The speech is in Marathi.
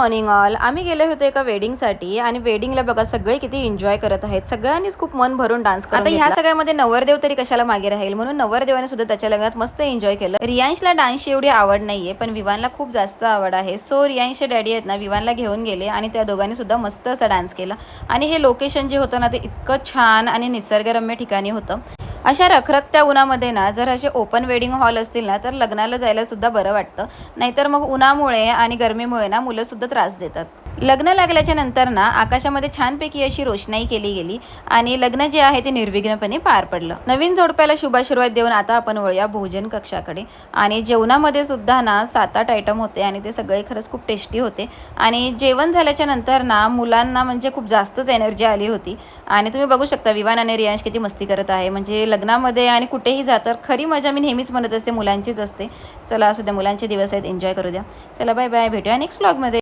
Morning all. आम्ही गेले होते एका वेडिंगसाठी आणि वेडिंगला बघा सगळे किती एन्जॉय करत आहेत. सगळ्यांनीच खूप मन भरून डान्स करत. आता ह्या सगळ्यामध्ये नवरदेव तरी कशाला मागे राहील, म्हणून नवरदेवाने सुद्धा त्याच्या लग्नात मस्त एन्जॉय केलं. रियांशला डान्सची एवढी आवड नाहीये, पण विवानला खूप जास्त आवड आहे. सो रियांशचे डॅडी आहेत ना, विवानला घेऊन गेले आणि त्या दोघांनी सुद्धा मस्त असा डान्स केला. आणि हे लोकेशन जे होतं ना, ते इतकं छान आणि निसर्गरम्य ठिकाणी होतं. अशा रखरखत्या उन्हामध्ये ना जर असे ओपन वेडिंग हॉल असतील ना तर लग्नाला जायला सुद्धा बरं वाटतं. नाहीतर मग उन्हामुळे आणि गरमीमुळे ना मुलं सुद्धा त्रास देतात. लग्न लागल्याच्या नंतर ना आकाशामध्ये छानपैकी अशी रोषणाई केली गेली आणि लग्न जे आहे ते निर्विघ्नपणे पार पडलं. नवीन जोडप्याला शुभाशीर्वाद देऊन आता आपण वळूया भोजन कक्षाकडे. आणि जेवणामध्ये सुद्धा ना 7-8 आयटम होते आणि ते सगळे खरंच खूप टेस्टी होते. आणि जेवण झाल्याच्या नंतर ना मुलांना म्हणजे खूप जास्तच एनर्जी आली होती. आणि तुम्ही बघू शकता विवान आणि रियांश किती मस्ती करत आहे. म्हणजे लग्नामध्ये आणि कुठेही जातात खरी मजा मी नेहमीच म्हणत असते मुलांचीच असते. चला असू द्या, मुलांचे दिवस आहेत, एन्जॉय करू द्या. चला बाय बाय, भेटूया नेक्स्ट व्लॉगमध्ये.